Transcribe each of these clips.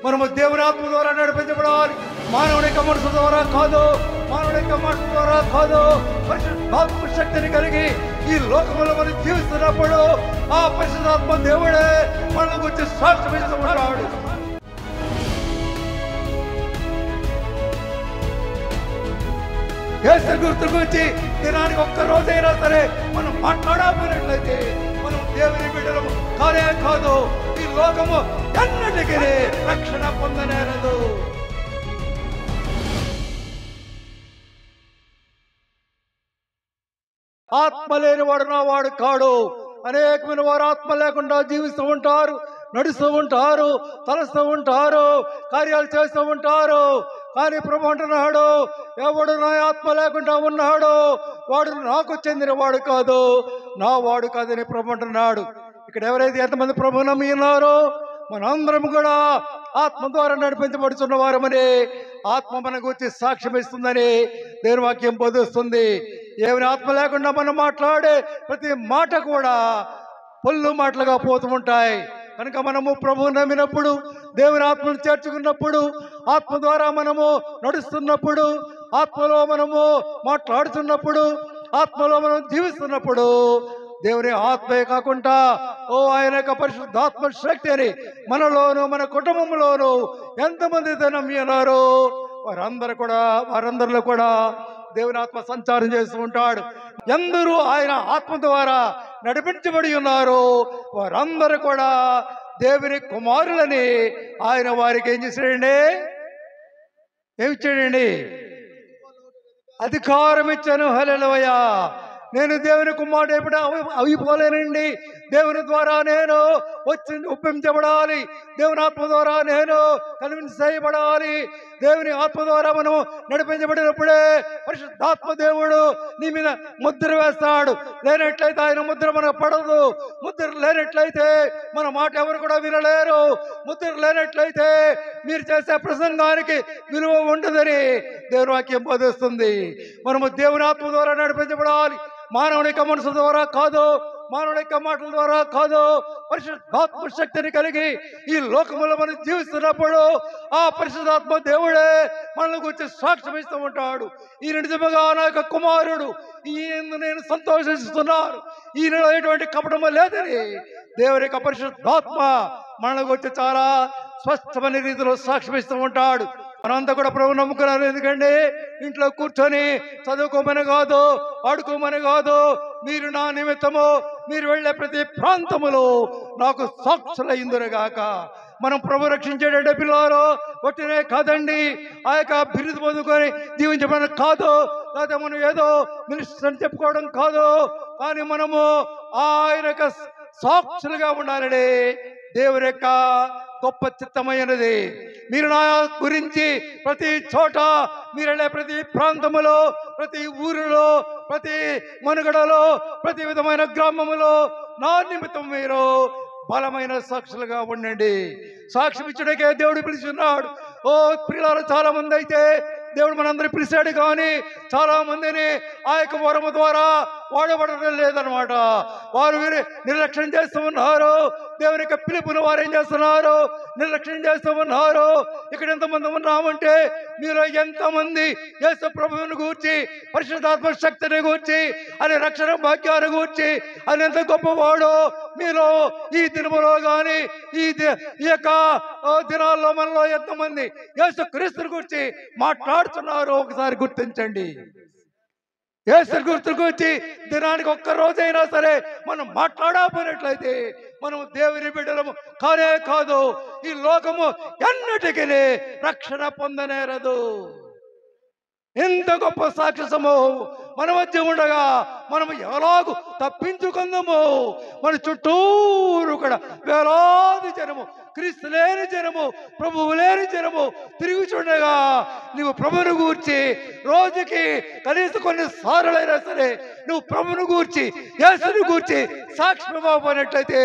మనము దేవుని ఆత్మ ద్వారా నడిపించబడాలి. మానవుని యొక్క మనసు ద్వారా కాదు, మానవుని యొక్క మాట ద్వారా కాదు. పరిశుద్ధాత్మ శక్తిని కలిగి ఈ లోకంలో మనం జీవిస్తున్నప్పుడు ఆ పరిశుద్ధాత్మ దేవుడే మన గురించి సాక్ష్యం ఇస్తూ ఉన్నాడు. యేసు గుర్తు గురించి దినానికి ఒక్క రోజైనా సరే మనం మాట్లాడకపోయినట్లయితే మనం దేవుని బిడ్డలము కానే కాదు, ఈ లోకము ఎన్నటికీ రక్షణ పొందనేరదు. ఆత్మ లేని వాడు నా వాడు కాడు. అనేకమైన వారు ఆత్మ లేకుండా జీవిస్తూ ఉంటారు, నడుస్తూ ఉంటారు, తలస్తూ ఉంటారు, కార్యాలు చేస్తూ ఉంటారు. కానీ ప్రభు అంటున్నాడు, ఎవడు నా ఆత్మ లేకుండా ఉన్నాడు వాడు నాకు చెందిన వాడు కాదు, నా వాడు కాదని ప్రభు అంటున్నాడు. ఇక్కడ ఎవరైతే ఎంతమంది ప్రభు నమ్మి ఉన్నారో మనందరం కూడా ఆత్మ ద్వారా నడిపించబడుతున్న వారమని, ఆత్మ మనకు వచ్చి సాక్ష్యం ఇస్తుందని దేవుని వాక్యం బోధిస్తుంది. ఏమైనా ఆత్మ లేకుండా మనం మాట్లాడే ప్రతి మాట కూడా పొల్లు మాటలుగా పోతూ ఉంటాయి. కనుక మనము ప్రభువు నమ్మినప్పుడు, దేవుని ఆత్మను చేర్చుకున్నప్పుడు, ఆత్మ ద్వారా మనము నడుస్తున్నప్పుడు, ఆత్మలో మనము మాట్లాడుతున్నప్పుడు, ఆత్మలో మనం జీవిస్తున్నప్పుడు దేవుని ఆత్మే కాకుండా ఆయన యొక్క పరిశుద్ధాత్మ శక్తి అని మనలోను మన కుటుంబంలోను ఎంతమంది నమ్మి ఉన్నారు వారందరిలో కూడా దేవుని ఆత్మ సంచారం చేస్తూ ఉంటాడు. ఎందరూ ఆయన ఆత్మ ద్వారా నడిపించబడి ఉన్నారు వారందరూ కూడా దేవుని కుమారులని ఆయన వారికి ఏం చేశాడండి? ఏమిచ్చాడండి? అధికారం ఇచ్చాను. హల్లెలూయా. నేను దేవుని కుమారుడు ఎప్పుడు అయిపోలేనండి. దేవుని ద్వారా నేను వచ్చి ఒప్పించబడాలి, దేవుని ఆత్మ ద్వారా నేను కన్విన్స్ చేయబడాలి. దేవుని ఆత్మ ద్వారా మనం నడిపించబడినప్పుడే పరిశుద్ధాత్మ దేవుడు నీ మీద ముద్ర వేస్తాడు. లేనట్లయితే ఆయన ముద్ర మనకు పడదు. ముద్ర లేనట్లయితే మన మాట ఎవరు కూడా వినలేరు. ముద్ర లేనట్లయితే మీరు చేసే ప్రసంగానికి విలువ ఉండదని దేవుని వాక్యం బోధిస్తుంది. మనము దేవుని ఆత్మ ద్వారా నడిపించబడాలి. మానవుని యొక్క మనసు ద్వారా కాదు, మానవుని యొక్క మాటల ద్వారా కాదు. పరిశుద్ధాత్మ శక్తిని కలిగి ఈ లోకములో మనం జీవిస్తున్నప్పుడు ఆ పరిశుద్ధాత్మ దేవుడే మనల్ని గురించి సాక్ష్యం ఇస్తూ ఉంటాడు. ఈయన నిజముగా నా యొక్క కుమారుడు, ఈయన నేను సంతోషిస్తున్నాను, ఈయనలో ఎటువంటి కపటము లేదని దేవుని యొక్క పరిశుద్ధాత్మ మనల్ని గురించి చాలా స్పష్టమైన రీతిలో సాక్ష్యం ఇస్తూ ఉంటాడు. మనంతా కూడా ప్రభు నమ్ముకున్నారు. ఎందుకంటే ఇంట్లో కూర్చొని చదువుకోమని కాదు, ఆడుకోమని కాదు, మీరు నా నిమిత్తము మీరు వెళ్ళే ప్రతి ప్రాంతములో నాకు సాక్షులైందురుగాక. మనం ప్రభు రక్షించేటంటే పిల్లలు ఒట్టినే కాదండి, ఆ యొక్క బిరుదు పొందుకొని జీవించడం కాదు, లేదా మనం ఏదో మినిస్టర్ అని చెప్పుకోవడం కాదు. కానీ మనము ఆయన యొక్క సాక్షులుగా ఉండాలని దేవుని యొక్క గొప్ప చిత్తమైనది. మీరు నా గురించి ప్రతి చోట, మీరు వెళ్ళే ప్రతి ప్రాంతములో, ప్రతి ఊరిలో, ప్రతి మనుగడలో, ప్రతి విధమైన గ్రామములో నా నిమిత్తం మీరు బలమైన సాక్షులుగా ఉండండి. సాక్ష్యం ఇచ్చడానికే దేవుడు పిలిచున్నాడు. ఓ ప్రియులారా, చాలా మంది అయితే దేవుడు మనందరూ పిలిచాడు, కానీ చాలా మందిని ఆ యొక్క వరము ద్వారా వాడబడడం లేదనమాట. వారు నిర్లక్ష్యం చేస్తూ ఉన్నారు. దేవుని యొక్క పిలుపును వారు ఏం చేస్తున్నారు? నిర్లక్ష్యం చేస్తూ ఉన్నారు. ఇక్కడ ఎంతమంది ఉన్నామంటే మీరు ఎంతమంది యేసు ప్రభువుని గూర్చి, పరిశుద్ధాత్మ శక్తిని గూర్చి, అని రక్షణ భాగ్యాన్ని గూర్చి అని ఎంత గొప్పవాడు మీరు ఈ దినములో కానీ ఈ యొక్క దినాల్లో మనలో ఎంతమంది యేసు క్రీస్తుని గురించి మాట్లాడుతున్నారో ఒకసారి గుర్తించండి. యేసు గుర్తుకు వచ్చి దినానికి ఒక్క రోజైనా సరే మనం మాట్లాడకపోయినట్లయితే మనం దేవుని బిడ్డలము కానే కాదు, ఈ లోకము ఎన్నటికీ రక్షణ పొందనేరదు. ఎంత గొప్ప సాక్షి సమూహం మన మధ్య ఉండగా మనం ఎలాగూ తప్పించుకుందాము. మన చుట్టూరు కూడా వేలాది జనము, క్రీస్తు లేని జనము, ప్రభువు లేని జనము తిరుగుచుండగా నువ్వు ప్రభువును గూర్చి రోజుకి కనీసం కొన్ని సార్లైనా సరే నువ్వు ప్రభువును గూర్చి, యేసుని గూర్చి సాక్ష్యం ఇవ్వబడినట్లయితే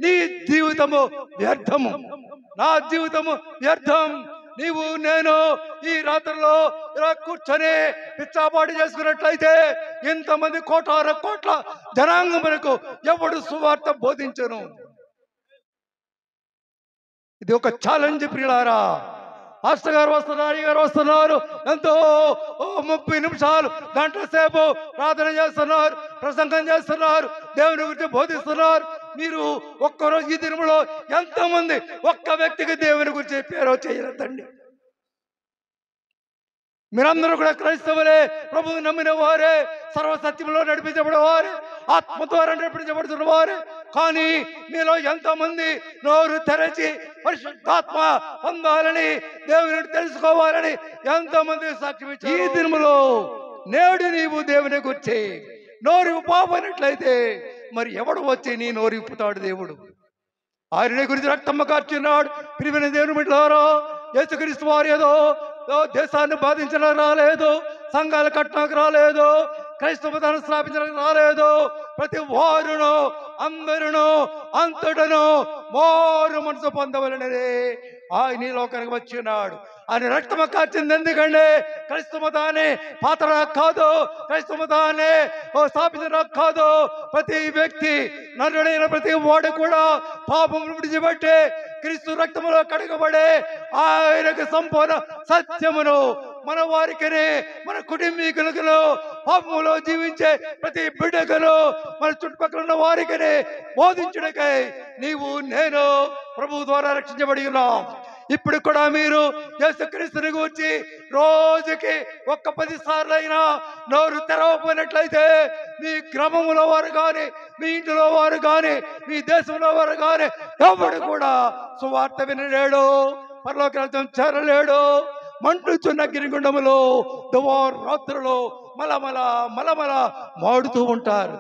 నీ జీవితము వ్యర్థము, నా జీవితము వ్యర్థం. నీవు నేను ఈ రాత్రిలో ఇలా కూర్చొని పిచ్చాపాటు చేసుకున్నట్లయితే ఇంతమంది కోట్ల జనాంగమునకు ఎవడు సువార్త బోధించను? ఇది ఒక ఛాలెంజ్ ప్రియులారా. పాస్టర్ గారు వస్తున్నారు, గారు వస్తున్నారు, ఎంతో 30 నిమిషాలు గంటల సేపు ప్రార్థన చేస్తున్నారు, ప్రసంగం చేస్తున్నారు, దేవుని గురించి బోధిస్తున్నారు. మీరు ఒక్కరోజు ఈ దినంలో ఎంతమంది ఒక్క వ్యక్తికి దేవుని గురించి పేరు చేయలేదండి. మీరందరూ కూడా క్రైస్తవులే, ప్రభువు నమ్మిన వారే, సర్వసత్యంలో నడిపించబడిన వారే, ఆత్మ ద్వారా నడిపించబడుతున్న వారే. కానీ మీలో ఎంతమంది నోరు తెరచి పరిశుద్ధాత్మ పొందాలని, దేవుని తెలుసుకోవాలని ఎంతమంది సాక్ష్యం ఇచ్చారు? ఈ దినములో నేడు నీవు దేవుని గురించి నోరు పాపనట్లయితే మరి ఎవడు వచ్చి నీ నోరు ఇప్పుతాడు? దేవుడు ఆయన గురించి రక్తమ్మ కార్చున్నాడు. ప్రియమైన దేవుని బిడ్డలారా, యేసుక్రీస్తు వారు ఏదో దేశాన్ని బాధించడానికి రాలేదు, సంఘాలు కట్టడానికి రాలేదు, క్రైస్తవ మతాన్ని స్థాపించడానికి రాలేదు. ప్రతి వారును అందరును అంతటను మారు మనసు పొందవలనని ఆయన ఈ లోకానికి వచ్చినాడు. ఆయన రక్తమ కార్చింది ఎందుకంటే క్రైస్తవ మతాన్ని పాత్ర కాదు, క్రైస్తవ మతాన్ని స్థాపించడం కాదు. ప్రతి వ్యక్తి నరుడైన ప్రతి వాడు కూడా పాపమును విడిచిపెట్టి క్రీస్తు రక్తములో కడగబడే ఆయనకు సంపూర్ణ సత్యమును మన వారికి, మన కుటుంబీకులకు, పాపములో జీవించే ప్రతి బిడ్డకును, మన చుట్టుపక్కల ఉన్న వారికి బోధించుటకై నీవు నేను ప్రభువు ద్వారా రక్షించబడి ఉన్నాం. ఇప్పుడు కూడా మీరు యేసుక్రీస్తుని గురించి రోజుకి 10 సార్లు అయినా నోరు తెరవపోయినట్లయితే మీ గ్రామంలో వారు కానీ, మీ ఇంటిలో వారు కానీ, మీ దేశంలో వారు కానీ ఎవడు కూడా సువార్త వినలేడు, పరలోక రాజ్యం చేరలేడు. మంటుచున్న గిరిగుండములో దువారాత్రులు మలమల మలమల మాడుతూ ఉంటారు.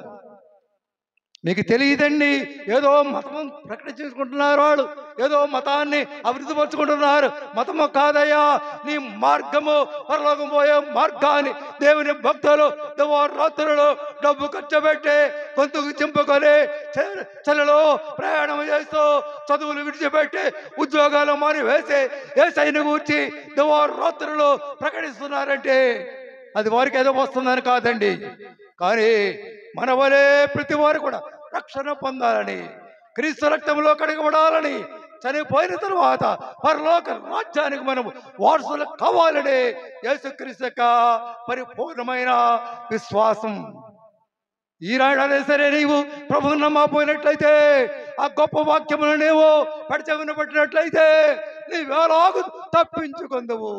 మీకు తెలియదండి, ఏదో మతం ప్రకటించుకుంటున్నారు, వాళ్ళు ఏదో మతాన్ని అభివృద్ధి పరుచుకుంటున్నారు. మతము కాదయ్యా, నీ మార్గము పరలోకం పోయే మార్గాన్ని దేవుని భక్తులు దువారాత్రులు డబ్బు ఖర్చు పెట్టి గొంతుకు చింపుకొని చలలో ప్రయాణం చేస్తూ చదువులు విడిచిపెట్టి ఉద్యోగాలు మానివేసి యేసయ్యను గూర్చి దువారాత్రులు ప్రకటిస్తున్నారంటే అది వారికి ఏదో వస్తుందని కాదండి. కానీ మన వలే ప్రతి వారు కూడా రక్షణ పొందాలని, క్రీస్తు రక్తంలో కడగబడాలని, చనిపోయిన తరువాత పరలోక రాజ్యానికి మనం వారసులు కావాలని యేసుక్రీస్తు యొక్క పరిపూర్ణమైన విశ్వాసం. ఈనాడే సరే నీవు ప్రభువుని నమ్మపోయినట్లయితే, ఆ గొప్ప వాక్యమును నీవు పడిచెవిన పెట్టినట్లయితే నీవెలాగూ తప్పించుకుందువు.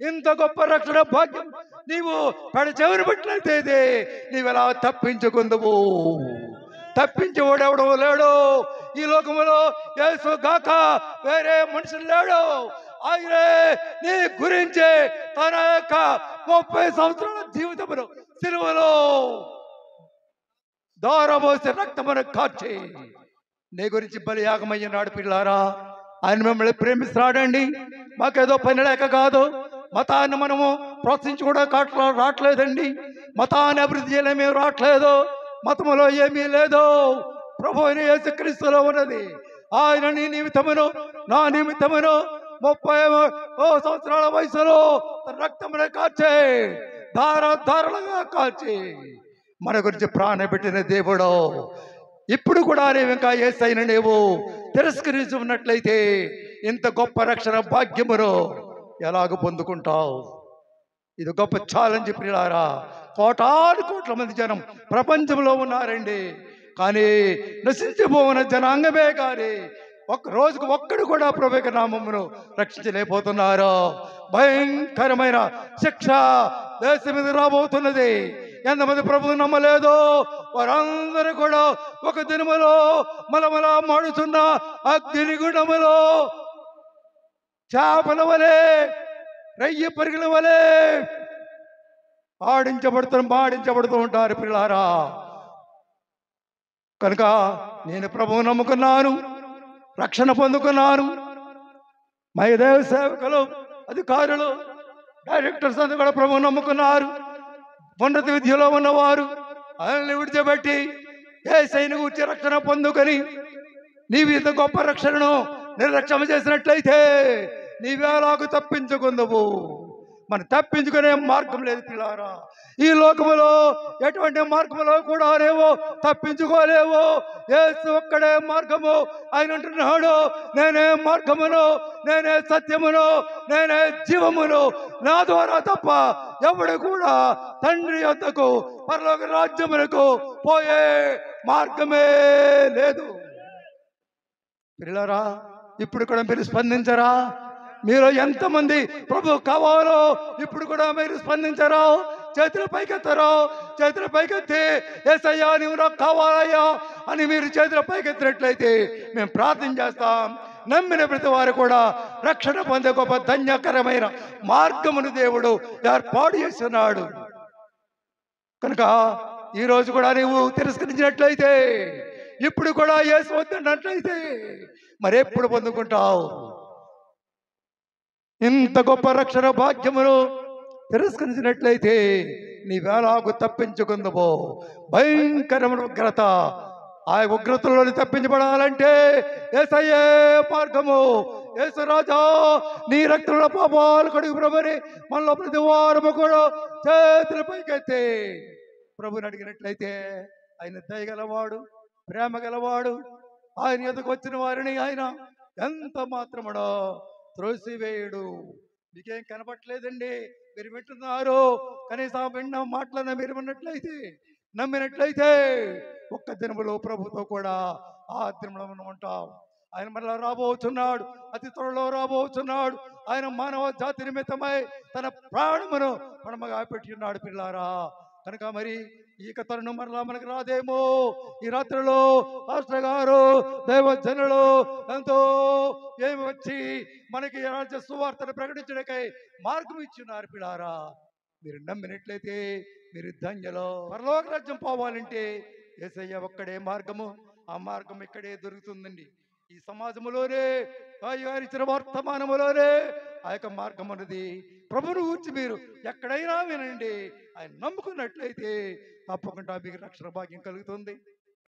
ఇంత గొప్ప రక్షణ భాగ్యం నీవు పడిచెవిన పెట్టినట్లయితే నీవెలా తప్పించుకుందువు? తప్పించేవాడెవడో లేడు ఈ లోకములో, యేసు గాక వేరే మనుషులు లేడు. ఆయనే నీ గురించి తన యొక్క 30 సంవత్సరాల జీవితమును సిలువలో దారబోసి రక్తమును కార్చి నీ గురించి బలియాగమయ్యనాడు. పిల్లారా, ఆయన మిమ్మల్ని ప్రేమిస్తున్నాడండి. మాకేదో పని లేక కాదు, మతాన్ని మనము ప్రోత్సహించుకోవడం రావట్లేదండి, మతాన్ని అభివృద్ధి చేయలేము మేము రావట్లేదు. మతములో ఏమీ లేదు, ప్రభు అయిన యేసుక్రీస్తులో ఉన్నది. ఆయన నీ నిమిత్తమును నా నిమిత్తమును 30 సంవత్సరాల వయసులో రక్తమును కార్చే ధారలుగా కాల్చి మన గురించి ప్రాణ పెట్టిన దేవుడు. ఇప్పుడు కూడా నీవు ఇంకా యేసయ్యను నీవు తిరస్కరించి ఉన్నట్లయితే ఇంత గొప్ప రక్షణ భాగ్యమును ఎలాగ పొందుకుంటావు? ఇది గొప్ప ఛాలెంజ్ ప్రియులారా. కోటాను కోట్ల మంది జనం ప్రపంచంలో ఉన్నారండి, కానీ నశించిపోయిన జనాంగమే కానీ రోజుకు ఒక్కడు కూడా ప్రభువు నామమును రక్షించలేకపోతున్నారు. భయంకరమైన శిక్ష దేశం మీద రాబోతున్నది. ఎంతమంది ప్రభువు నమ్మలేదో వారందరూ కూడా ఒక దినములో మలమల మాడుతున్న అగ్నిగుండములో చేపల వలె, రయ్యి పరిగెల వలె మాడించబడుతూ ఉంటారు పిల్లారా. కనుక నేను ప్రభువు నమ్ముకున్నాను, రక్షణ పొందుకున్నాను. మా దేవ సేవకులు, అధికారులు, డైరెక్టర్స్ అందరూ కూడా ప్రభువు నమ్ముకున్నారు. ఉన్నత విద్యలో ఉన్నవారు ఆయనని విడిచిపెట్టి యేసయ్యను గూర్చి రక్షణ పొందుకొని నీవు ఇంత గొప్ప రక్షణను నిర్లక్ష్యం చేసినట్లయితే నీవేలాగు తప్పించుకుందువు? మనం తప్పించుకునే మార్గం లేదు పిల్లారా. ఈ లోకములో ఎటువంటి మార్గములో కూడా లేవు, తప్పించుకోలేవు. యేసు ఒక్కడే మార్గము. ఆయన అంటున్నాడు, నేనే మార్గమును, నేనే సత్యమును, నేనే జీవమును, నా ద్వారా తప్ప ఎవడు కూడా తండ్రి యొద్దకు పరలోక రాజ్యమునకు పోయే మార్గమే లేదు. పిల్లరా, ఇప్పుడు కూడా మీరు స్పందించరా? మీరు ఎంతమంది ప్రభు కావాలో ఇప్పుడు కూడా మీరు స్పందించరా? చేతుల పైకెత్తరా? చేతుల పైకెత్తి యేసయ్యా నీవు నాకు కావాలయ్యా అని మీరు చేతుల పైకెత్తినట్లయితే మేము ప్రార్థన చేస్తాం. నమ్మిన ప్రతి వారు కూడా రక్షణ పొందే గొప్ప ధన్యకరమైన మార్గమును దేవుడు ఏర్పాటు చేస్తున్నాడు. కనుక ఈరోజు కూడా నీవు తిరస్కరించినట్లయితే, ఇప్పుడు కూడా యేసు వద్దన్నట్లయితే మరెప్పుడు పొందుకుంటావు? ఇంత గొప్ప రక్షణ భాగ్యమును తిరస్కరించినట్లయితే నీవేలాగు తప్పించుకుందువో. భయంకరమైన ఉగ్రత, ఆ ఉగ్రతలోని తప్పించబడాలంటే యేసయ్యే మార్గము. యేసు రాజా, నీ రక్తంలో పాపాలు కడుగు ప్రభుని మనలో ప్రతి వారము కూడా చేతుల పైకెత్తి ప్రభుని అడిగినట్లయితే ఆయన దయగలవాడు, ప్రేమ గలవాడు. ఆయన ఎదుకు వచ్చిన వారిని ఆయన ఎంత మాత్రముడో త్రోసివేయుడు. మీకేం కనపట్లేదండి, మీరు వింటున్నారు. కనీసం విన్న మాటలను మీరు విన్నట్లయితే, నమ్మినట్లయితే ఒక్క దినములో ప్రభుతో కూడా ఆ దినములో మనం ఉంటాం. ఆయన మరలా రాబోతున్నాడు, అతి త్వరలో రాబోతున్నాడు. ఆయన మానవ జాతి నిమిత్తమై తన ప్రాణమును పణముగా పెట్టి ఉన్నాడు పిల్లారా. కనుక మరి ఈ కథను మరలా మనకు రాదేమో. ఈ రాత్రిలో పాస్టర్ గారు, దైవజనులు ఎంతో ఏమి వచ్చి మనకి రాజ్య సువార్తను ప్రకటించడానికై మార్గం ఇచ్చిన్నారు పిల్లారా. మీరు నమ్మినట్లయితే మీరు ధన్యులు. పరలోక రాజ్యం పోవాలంటే యేసయ్య ఒక్కడే మార్గము. ఆ మార్గం ఇక్కడే దొరుకుతుందండి. ఈ సమాజంలోనే, గారి ఇచ్చిన వర్తమానములోనే ఆ యొక్క మార్గం అన్నది. ప్రభువును గురించి మీరు ఎక్కడైనా వినండి. ఆయన నమ్ముకున్నట్లయితే తప్పకుండా మీకు రక్షణ భాగ్యం కలుగుతుంది.